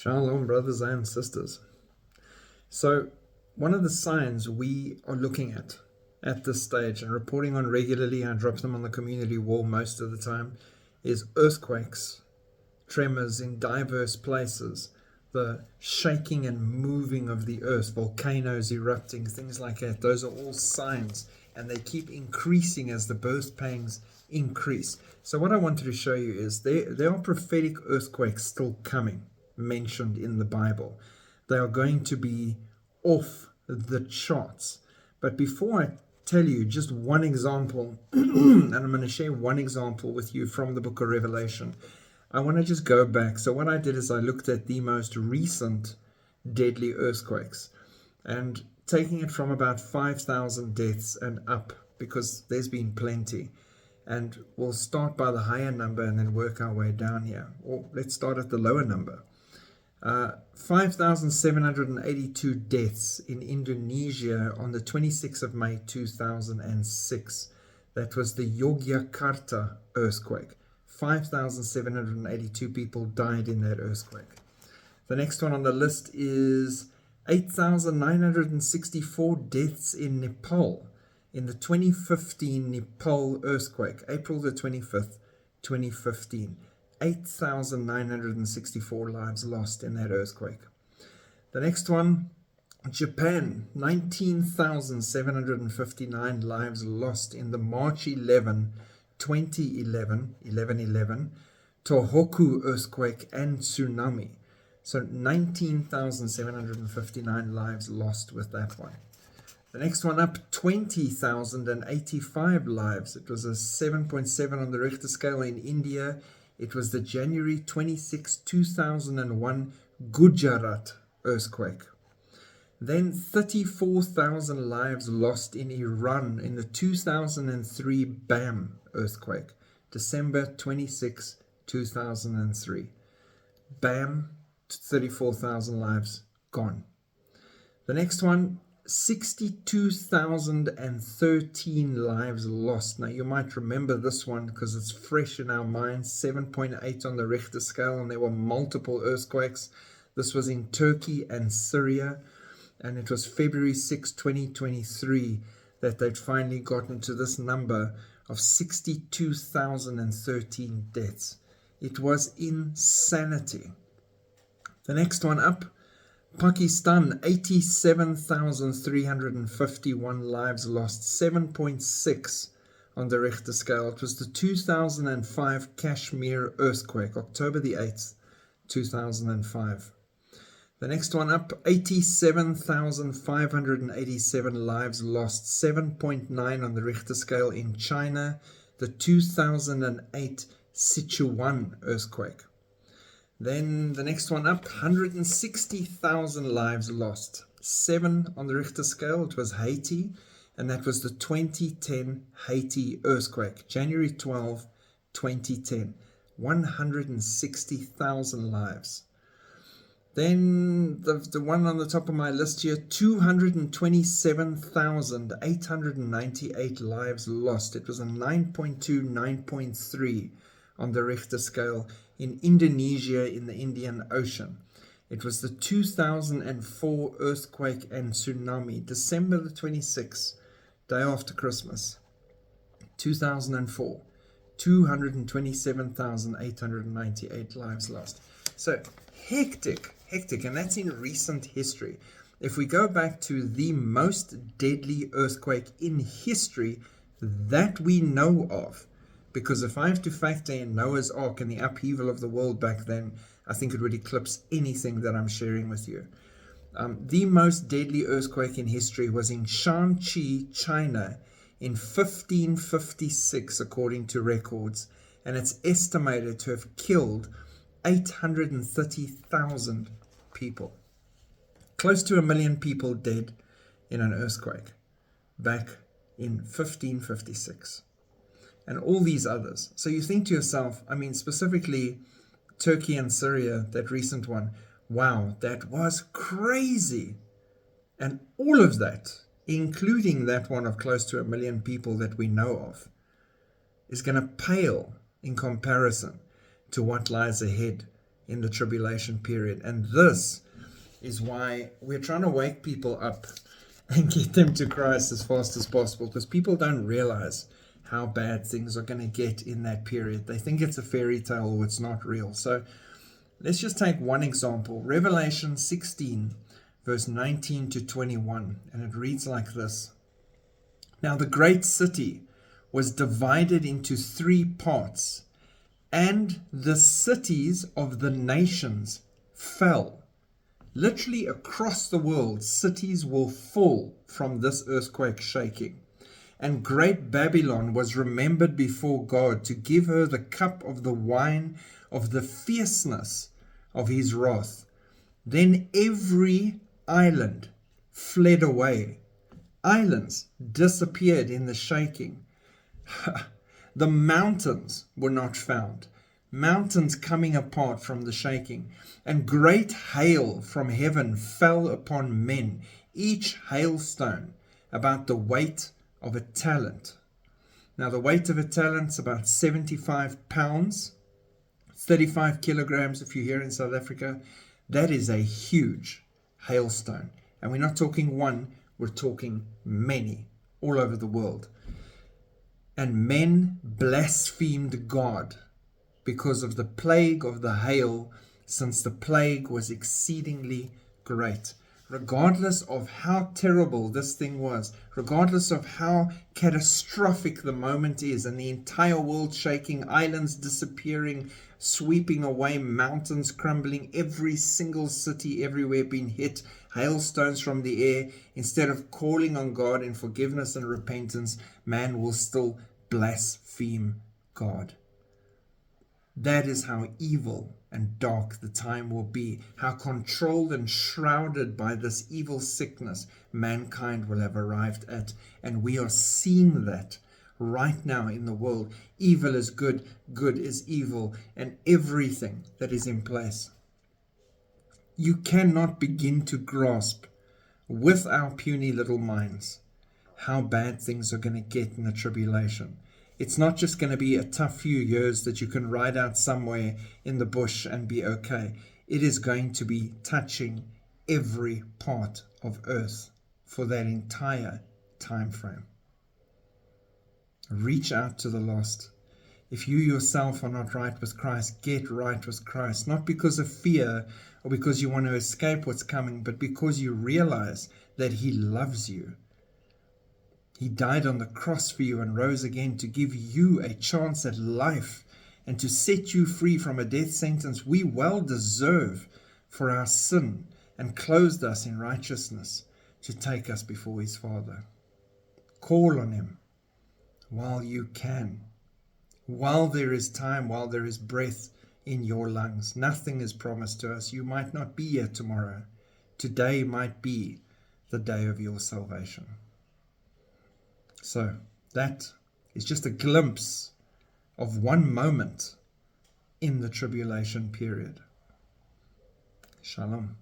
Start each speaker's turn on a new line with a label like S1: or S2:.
S1: Shalom, brothers and sisters. So, one of the signs we are looking at this stage and reporting on regularly, I drop them on the community wall most of the time, is earthquakes, tremors in diverse places, the shaking and moving of the earth, volcanoes erupting, things like that. Those are all signs, and they keep increasing as the birth pangs increase. So what I wanted to show you is there are prophetic earthquakes still coming, mentioned in the Bible. They are going to be off the charts. But before I tell you just one example, and I'm going to share one example with you from the book of Revelation, I want to just go back. So what I did is I looked at the most recent deadly earthquakes and taking it from about 5,000 deaths and up, because there's been plenty. And we'll start by the higher number and then work our way down here. Or let's start at the lower number. 5,782 deaths in Indonesia on the 26th of May 2006. That was the Yogyakarta earthquake. 5,782 people died in that earthquake. The next one on the list is 8,964 deaths in Nepal in the 2015 Nepal earthquake, April the 25th, 2015. 8,964 lives lost in that earthquake. The next one, Japan, 19,759 lives lost in the March 11, 2011, 11/11, Tohoku earthquake and tsunami. So 19,759 lives lost with that one. The next one up, 20,085 lives. It was a 7.7 on the Richter scale in India. It was the January 26, 2001 Gujarat earthquake. Then 34,000 lives lost in Iran in the 2003 Bam earthquake, December 26, 2003. Bam, 34,000 lives gone. The next one, 62,013 lives lost. Now you might remember this one because it's fresh in our minds. 7.8 on the Richter scale, and there were multiple earthquakes. This was in Turkey and Syria, and it was February 6, 2023 that they'd finally gotten to this number of 62,013 deaths. It was insanity. The next one up, Pakistan, 87,351 lives lost, 7.6 on the Richter scale. It was the 2005 Kashmir earthquake, October the 8th, 2005. The next one up, 87,587 lives lost, 7.9 on the Richter scale in China, the 2008 Sichuan earthquake. Then the next one up, 160,000 lives lost, 7 on the Richter scale. It was Haiti, and that was the 2010 Haiti earthquake, January 12, 2010. 160,000 lives. Then the one on the top of my list here, 227,898 lives lost. It was a 9.2, 9.3 on the Richter scale in Indonesia in the Indian Ocean. It was the 2004 earthquake and tsunami, December the 26th, day after Christmas, 2004. 227,898 lives lost. So hectic, and that's in recent history. If we go back to the most deadly earthquake in history that we know of, because if I have to factor in Noah's Ark and the upheaval of the world back then, I think it would eclipse anything that I'm sharing with you. The most deadly earthquake in history was in Shanxi, China, in 1556, according to records, and it's estimated to have killed 830,000 people. Close to 1 million people dead in an earthquake back in 1556. And all these others. So you think to yourself, I mean, specifically Turkey and Syria, that recent one, wow, that was crazy. And all of that, including that one of close to 1 million people that we know of, is going to pale in comparison to what lies ahead in the tribulation period. And this is why we're trying to wake people up and get them to Christ as fast as possible, because people don't realize how bad things are going to get in that period. They think it's a fairy tale or it's not real. So let's just take one example. Revelation 16, verse 19 to 21, and it reads like this. Now the great city was divided into 3 parts, and the cities of the nations fell. Literally across the world, cities will fall from this earthquake shaking. And great Babylon was remembered before God to give her the cup of the wine of the fierceness of his wrath. Then every island fled away. Islands disappeared in the shaking. The mountains were not found. Mountains coming apart from the shaking. And great hail from heaven fell upon men, each hailstone about the weight of a talent. Now the weight of a talent is about 75 pounds, 35 kilograms if you're here in South Africa. That is a huge hailstone. And we're not talking one, we're talking many all over the world. And men blasphemed God because of the plague of the hail, since the plague was exceedingly great. Regardless of how terrible this thing was, regardless of how catastrophic the moment is, and the entire world shaking, islands disappearing, sweeping away, mountains crumbling, every single city everywhere being hit, hailstones from the air, instead of calling on God in forgiveness and repentance, man will still blaspheme God. That is how evil and dark the time will be, how controlled and shrouded by this evil sickness mankind will have arrived at. And we are seeing that right now in the world. Evil is good, good is evil, and everything that is in place. You cannot begin to grasp with our puny little minds how bad things are going to get in the tribulation. It's not just going to be a tough few years that you can ride out somewhere in the bush and be okay. It is going to be touching every part of earth for that entire time frame. Reach out to the lost. If you yourself are not right with Christ, get right with Christ. Not because of fear or because you want to escape what's coming, but because you realize that he loves you. He died on the cross for you and rose again to give you a chance at life and to set you free from a death sentence we well deserve for our sin, and clothed us in righteousness to take us before his Father. Call on him while you can, while there is time, while there is breath in your lungs. Nothing is promised to us. You might not be here tomorrow. Today might be the day of your salvation. So that is just a glimpse of one moment in the tribulation period. Shalom.